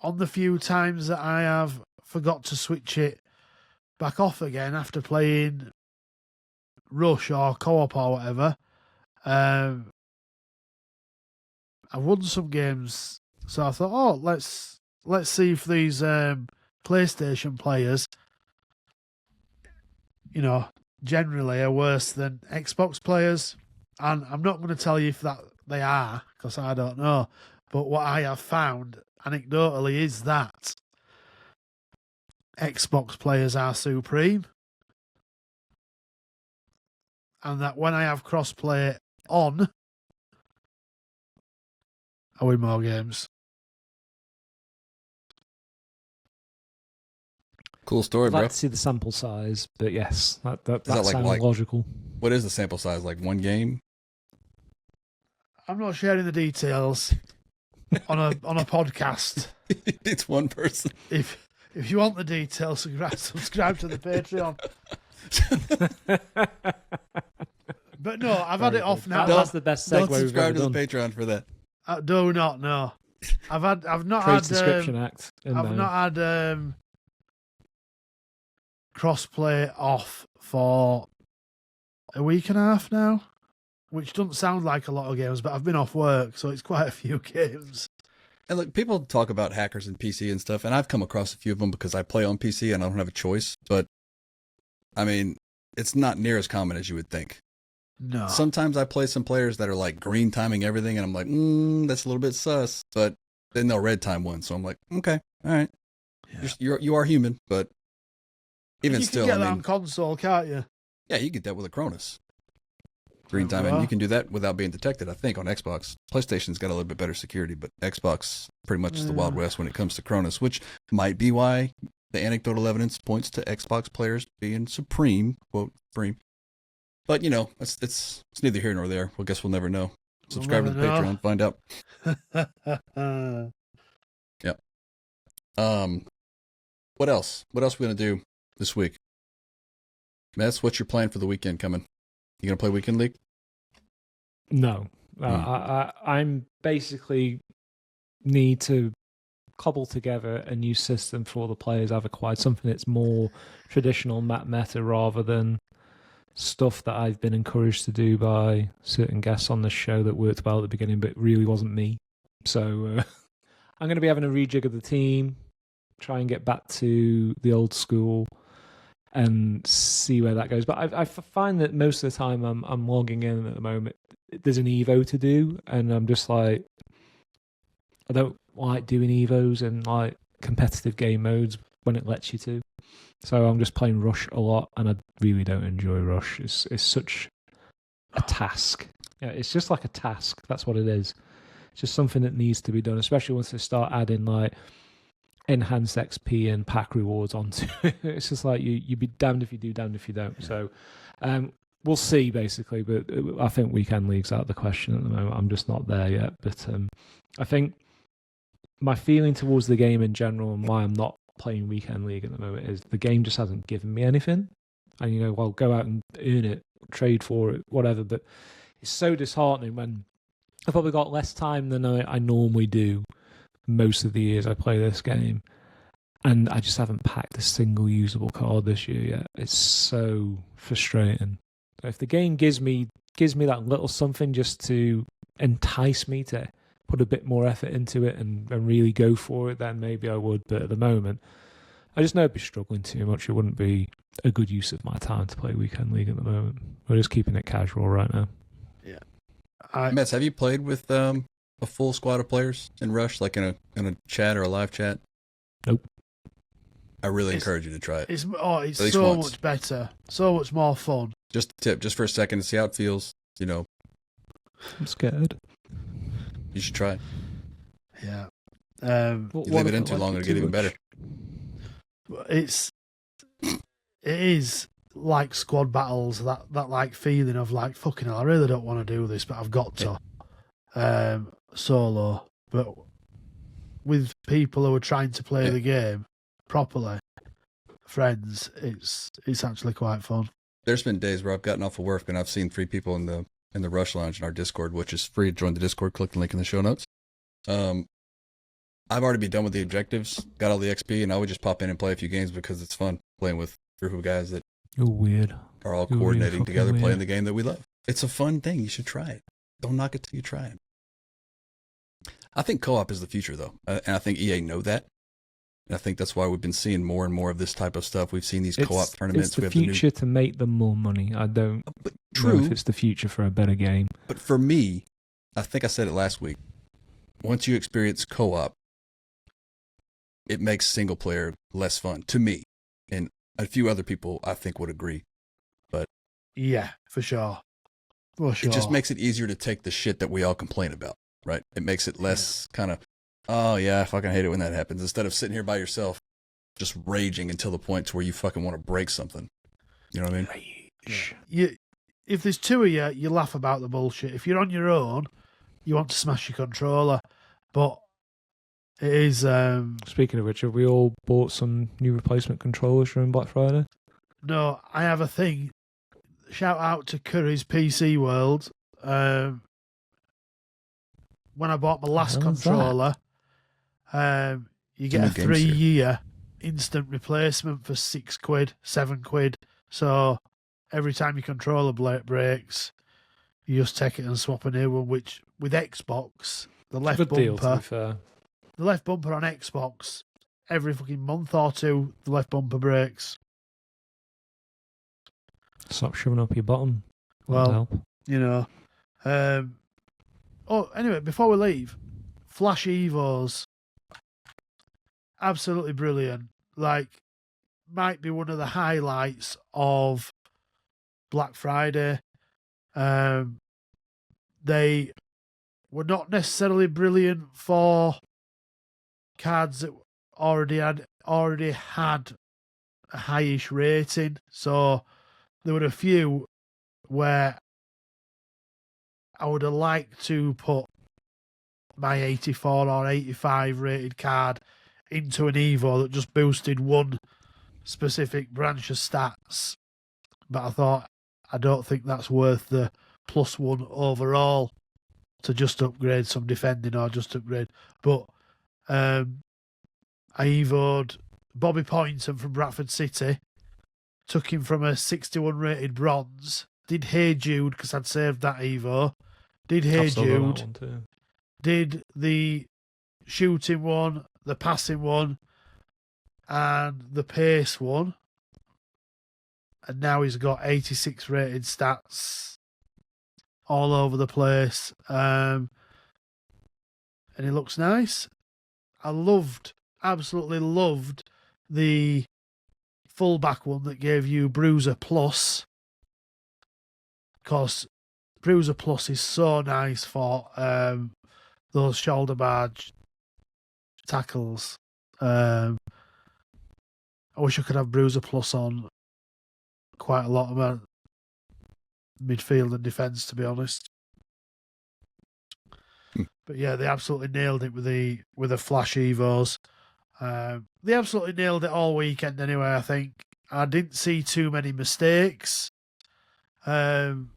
on the few times that I have forgot to switch it back off again after playing Rush or Co-op or whatever, I've won some games, so I thought, oh, let's see if these PlayStation players, you know, generally are worse than Xbox players. And I'm not going to tell you if that they are, because I don't know. But what I have found, anecdotally, is that Xbox players are supreme. And that when I have crossplay on, I win more games. Cool story, I'd bro. like to see the sample size, but yes, that that sounds like- logical. What is the sample size? Like 1 game? I'm not sharing the details on a podcast. It's 1 person. If you want the details, subscribe to the Patreon. But no, I've had it off now. That's the best segue Don't we've subscribe ever to the done. Patreon for that. Do not, no. I've not Trade had Subscription Act. in I've there. not had crossplay off for a week and a half now, which doesn't sound like a lot of games, but I've been off work, so it's quite a few games. And look, people talk about hackers and PC and stuff, and I've come across a few of them because I play on PC and I don't have a choice. But, I mean, it's not near as common as you would think. No. Sometimes I play some players that are like green timing everything, and I'm like, that's a little bit sus. But then they'll red time one, so I'm like, okay, all right. Yeah. You are human, but even you still, can get I that mean, on console, can't you? Yeah, you get that with a Cronus. Green There we time, and you are. can do that without being detected, I think, on Xbox. PlayStation's got a little bit better security, but Xbox pretty much is the Wild West when it comes to Cronus, which might be why the anecdotal evidence points to Xbox players being supreme, quote, supreme. But, you know, it's neither here nor there. Well, guess we'll never know. Subscribe to the never know. Patreon, find out. What else? What else are we going to do this week? Mess, what's your plan for the weekend coming? You going to play Weekend League? No, I'm basically need to cobble together a new system for all the players I've acquired, something that's more traditional map meta rather than stuff that I've been encouraged to do by certain guests on the show that worked well at the beginning, but really wasn't me. So I'm going to be having a rejig of the team, try and get back to the old school and see where that goes. But I find that most of the time I'm logging in at the moment, there's an Evo to do, and I'm just like, I don't like doing Evos and like competitive game modes when it lets you to. So I'm just playing Rush a lot, and I really don't enjoy Rush. It's such a task. Yeah, it's just like a task. That's what it is. It's just something that needs to be done, especially once they start adding like enhanced XP and pack rewards onto it. It's just like you'd be damned if you do, damned if you don't. So we'll see, basically. But I think Weekend League's out of the question at the moment. I'm just not there yet. But I think my feeling towards the game in general and why I'm not playing Weekend League at the moment is the game just hasn't given me anything. And, you know, well, go out and earn it, trade for it, whatever. But it's so disheartening when I've probably got less time than I normally do most of the years I play this game. And I just haven't packed a single usable card this year yet. It's so frustrating. So if the game gives me that little something just to entice me to put a bit more effort into it and really go for it, then maybe I would. But at the moment, I just know I'd be struggling too much. It wouldn't be a good use of my time to play Weekend League at the moment. We're just keeping it casual right now. Yeah. Mets, have you played with a full squad of players in Rush, like in a chat or a live chat? Nope. I really encourage you to try it. It's At least so once. much better, so much more fun. Just a tip, just for a second to see how it feels. You know, I'm scared. you should try it. Yeah. You leave it in too long, it'll get even better. It is like squad battles, that like feeling of like, fucking hell, I really don't want to do this, but I've got to. Solo. But with people who are trying to play the game properly, friends, it's actually quite fun. There's been days where I've gotten off of work and I've seen 3 people in the Rush Lounge in our Discord, which is free. Join the Discord, click the link in the show notes. I've already been done with the objectives, got all the XP, and I would just pop in and play a few games because it's fun playing with a group of guys that You're weird. are all You're really coordinating fucking together, weird. playing the game that we love. It's a fun thing. You should try it. Don't knock it till you try it. I think co-op is the future, though, and I think EA know that. And I think that's why we've been seeing more and more of this type of stuff. We've seen these co-op tournaments. It's the We have future to make them more money. I don't But know true. if it's the future for a better game. But for me, I think I said it last week. Once you experience co-op, it makes single player less fun to me, and a few other people I think would agree. Yeah, for sure. For sure. It just makes it easier to take the shit that we all complain about, right? It makes it less kind of, oh yeah, I fucking hate it when that happens. Instead of sitting here by yourself, just raging until the point to where you fucking want to break something. You know what I mean? If there's 2 of you, you laugh about the bullshit. If you're on your own, you want to smash your controller. But it is... Speaking of which, have we all bought some new replacement controllers during Black Friday? No, I have a thing. Shout out to Curry's PC World. When I bought my last How's controller, you get a Games here. 3-year instant replacement for £6, £7. So every time your controller breaks, you just take it and swap a new one. Which with Xbox, the left Good deal, to be bumper, fair. the left bumper on Xbox, every fucking month or 2, the left bumper breaks. Stop shoving up your bottom. Well, That'll help. you know. Anyway, before we leave, Flash Evos, absolutely brilliant. Like, might be one of the highlights of Black Friday. They were not necessarily brilliant for cards that already had a highish rating. So there were a few where I would have liked to put my 84 or 85 rated card into an Evo that just boosted one specific branch of stats. But I thought, I don't think that's worth the +1 overall to just upgrade some defending or just upgrade. But I Evo'd Bobby Poynton from Bradford City, took him from a 61 rated bronze, did Hey Jude because I'd saved that Evo, did Hey I've still got that Jude, one too. did the shooting one, the passing one, and the pace one. And now he's got 86 rated stats all over the place. And he looks nice. I absolutely loved the fullback one that gave you Bruiser Plus. Because Bruiser Plus is so nice for those shoulder barge tackles. I wish I could have Bruiser Plus on quite a lot of my midfield and defence, to be honest. But yeah, they absolutely nailed it with the flash Evos. They absolutely nailed it all weekend anyway, I think. I didn't see too many mistakes. And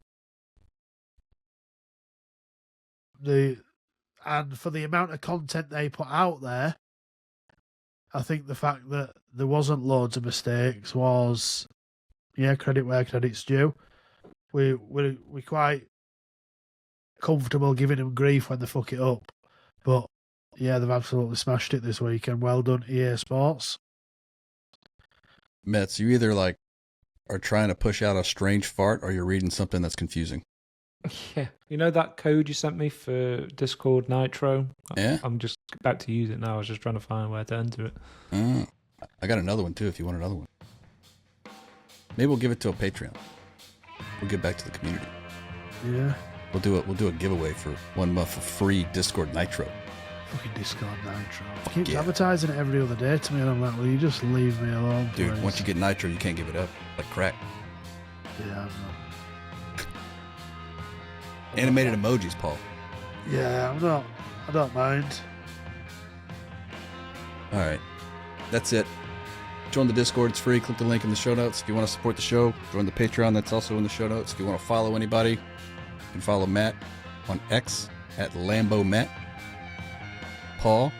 for the amount of content they put out there, I think the fact that there wasn't loads of mistakes was, credit where credit's due. We're quite comfortable giving them grief when they fuck it up. But yeah, they've absolutely smashed it this week, and well done, EA Sports. Mets, you either are trying to push out a strange fart or you're reading something that's confusing. Yeah. You know that code you sent me for Discord Nitro? Yeah. I'm just about to use it now. I was just trying to find where to enter it. I got another one too if you want another one. Maybe we'll give it to a Patreon. We'll give back to the community. Yeah. We'll do a giveaway for 1 month of free Discord Nitro. Fucking Discord Nitro. Keeps advertising it every other day to me, and I'm like, will you just leave me alone, dude? please? Once you get Nitro, you can't give it up like crack. Yeah, I'm not. Animated emojis, Paul. Yeah, I'm not. I don't mind. All right, that's it. Join the Discord, it's free. Click the link in the show notes. If you want to support the show, join the Patreon, that's also in the show notes. If you want to follow anybody, you can follow Matt on X at LamboMatt. Paul,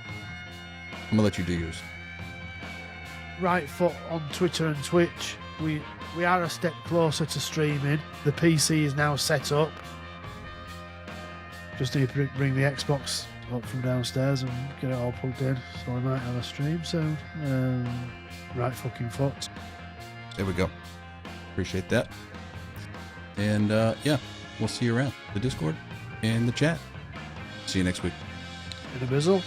I'm going to let you do yours. Right foot on Twitter and Twitch. We are a step closer to streaming. The PC is now set up. Just need to bring the Xbox up from downstairs and get it all plugged in. So we might have a stream soon. Right fucking foot. There we go. Appreciate that. And we'll see you around the Discord and the chat. See you next week. In a bizzle.